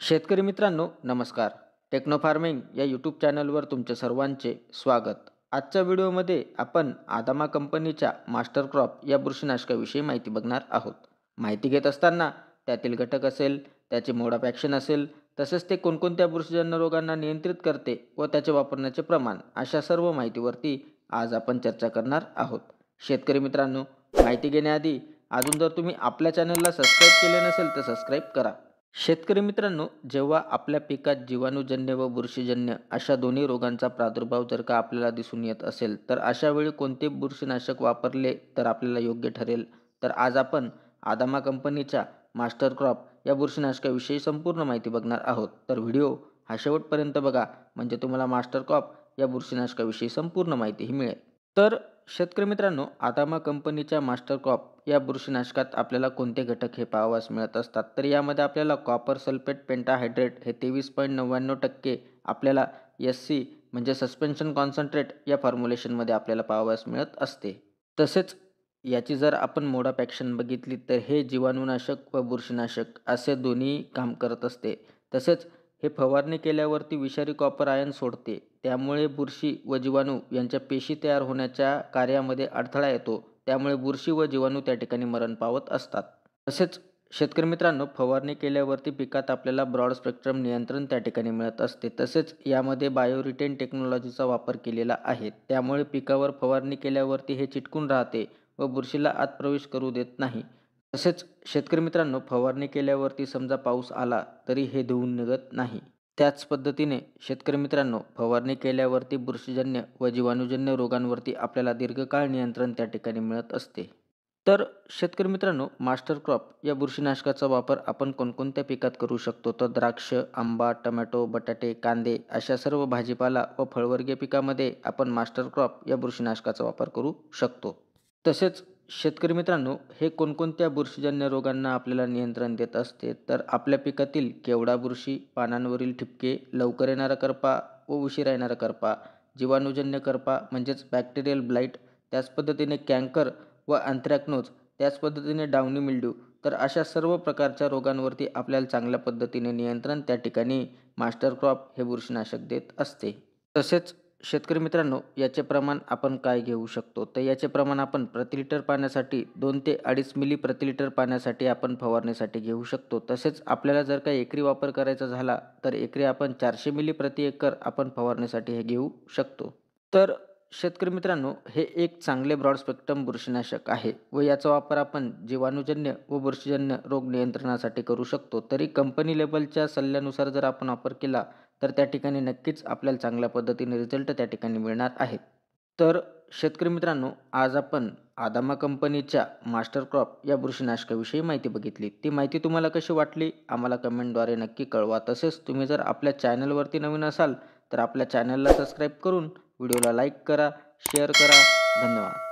शेतकरी मित्रांनो नमस्कार. टेक्नो फार्मिंग या यूट्यूब चॅनलवर तुमच्या सर्वांचे स्वागत. आजच्या व्हिडिओमध्ये आपण आदामा कंपनीच्या मास्टर क्रॉप या बुरशीनाशकाविषयी माहिती बघणार आहोत. माहिती घेत असताना त्यातील घटक असेल, त्याचे मोड ऑफ ॲक्शन असेल, तसेच ते कोणकोणत्या बुरशीजन्य रोगांना नियंत्रित करते व त्याचे वापरण्याचे प्रमाण अशा सर्व माहितीवरती आज आपण चर्चा करणार आहोत. शेतकरी मित्रांनो, माहिती घेण्याआधी अजून जर तुम्ही आपल्या चॅनलला सबस्क्राईब केले नसेल तर सबस्क्राईब करा. शेतकरी मित्रांनो, जेव्हा आपल्या पिकात जीवाणूजन्य व बुरशीजन्य अशा दोन्ही रोगांचा प्रादुर्भाव जर का आपल्याला दिसून येत असेल, तर अशा वेळी कोणते बुरशीनाशक वापरले तर आपल्याला योग्य ठरेल? तर आज आपण आदामा कंपनीच्या मास्टर क्रॉप या बुरशीनाशकाविषयी संपूर्ण माहिती बघणार आहोत. तर व्हिडिओ हा शेवटपर्यंत बघा, म्हणजे तुम्हाला मास्टर क्रॉप या बुरशीनाशकाविषयी संपूर्ण माहितीही मिळेल. तर शेतकरी मित्रांनो, आदामा कंपनीच्या मास्टर क्रॉप या बुरशीनाशकात आपल्याला कोणते घटक हे पाहावयास मिळत असतात? तर यामध्ये आपल्याला कॉपर सल्फेट पेंटाहायड्रेट हे 23.99% आपल्याला SC म्हणजे सस्पेन्शन कॉन्सन्ट्रेट या फॉर्म्युलेशनमध्ये आपल्याला पाहावयास मिळत असते. तसेच याची जर आपण मोड ऑफ ॲक्शन बघितली तर हे जीवाणूनाशक व बुरशीनाशक असे दोन्ही काम करत असते. तसेच हे फवारणी केल्यावरती विषारी कॉपर आयन सोडते. त्यामुळे बुरशी व जीवाणू यांच्या पेशी तयार होण्याच्या कार्यामध्ये अडथळा येतो. त्यामुळे बुरशी व जीवाणू त्या ठिकाणी मरण पावत असतात. तसेच शेतकरी मित्रांनो, फवारणी केल्यावरती पिकात आपल्याला ब्रॉड स्पेक्ट्रम नियंत्रण त्या ठिकाणी मिळत असते. तसेच यामध्ये बायोरिटेन टेक्नॉलॉजीचा वापर केलेला आहे. त्यामुळे पिकावर फवारणी केल्यावरती हे चिटकून राहते व बुरशीला आत प्रवेश करू देत नाही. तसेच शेतकरी मित्रांनो, फवारणी केल्यावरती समजा पाऊस आला तरी हे धुवून निघत नाही. त्याच पद्धतीने शेतकरी मित्रांनो, फवारणी केल्यावरती बुरशीजन्य व जीवाणूजन्य रोगांवरती आपल्याला दीर्घकाळ नियंत्रण त्या ठिकाणी मिळत असते. तर शेतकरी मित्रांनो, मास्टर क्रॉप या बुरशीनाशकाचा वापर आपण कोणकोणत्या पिकात करू शकतो? तर द्राक्ष, आंबा, टोमॅटो, बटाटे, कांदे अशा सर्व भाजीपाला व फळवर्गीय पिकामध्ये आपण मास्टर क्रॉप या बुरशीनाशकाचा वापर करू शकतो. तसेच शेतकरी मित्रांनो, हे कोणकोणत्या बुरशीजन्य रोगांना आपल्याला नियंत्रण देत असते? तर आपल्या पिकातील केवडा बुरशी, पानांवरील ठिपके, लवकर येणारा करपा व उशिरा येणारा करपा, जीवाणूजन्य करपा म्हणजेच बॅक्टेरियल ब्लाइट, त्याच पद्धतीने कॅन्कर व अँथ्रॅकनोज, त्याच पद्धतीने डाउनी मिल्ड्यू. तर अशा सर्व प्रकारच्या रोगांवरती आपल्याला चांगल्या पद्धतीने नियंत्रण त्या ठिकाणी मास्टर क्रॉप हे बुरशीनाशक देत असते. तसेच शेतकरी मित्रांनो, याचे प्रमाण आपण काय घेऊ शकतो? तर याचे प्रमाण आपण प्रति लिटर पाण्यासाठी 2 ते 2.5 मिली प्रति लिटर पाण्यासाठी आपण फवारणीसाठी घेऊ शकतो. तसेच आपल्याला जर काही एकरी वापर करायचा झाला तर एकरी आपण 400 मिली प्रति एकर आपण फवारणीसाठी हे घेऊ शकतो. तर शेतकरी मित्रांनो, हे एक चांगले ब्रॉड स्पेक्ट्रम बुरशीनाशक आहे व याचा वापर आपण जीवाणूजन्य व बुरशीजन्य रोग नियंत्रणासाठी करू शकतो. तरी कंपनी लेबलच्या सल्ल्यानुसार जर आपण वापर केला तर त्या ठिकाणी नक्कीच आपल्याला चांगल्या पद्धतीने रिझल्ट त्या ठिकाणी मिळणार आहेत. तर शेतकरी मित्रांनो, आज आपण आदामा कंपनीच्या मास्टर क्रॉप या बुरशीनाशकाविषयी माहिती बघितली. ती माहिती तुम्हाला कशी वाटली आम्हाला कमेंटद्वारे नक्की कळवा. तसेच तुम्ही जर आपल्या चॅनलवरती नवीन असाल तर आपल्या चॅनलला सबस्क्राईब करून व्हिडिओला लाईक करा, शेअर करा. धन्यवाद.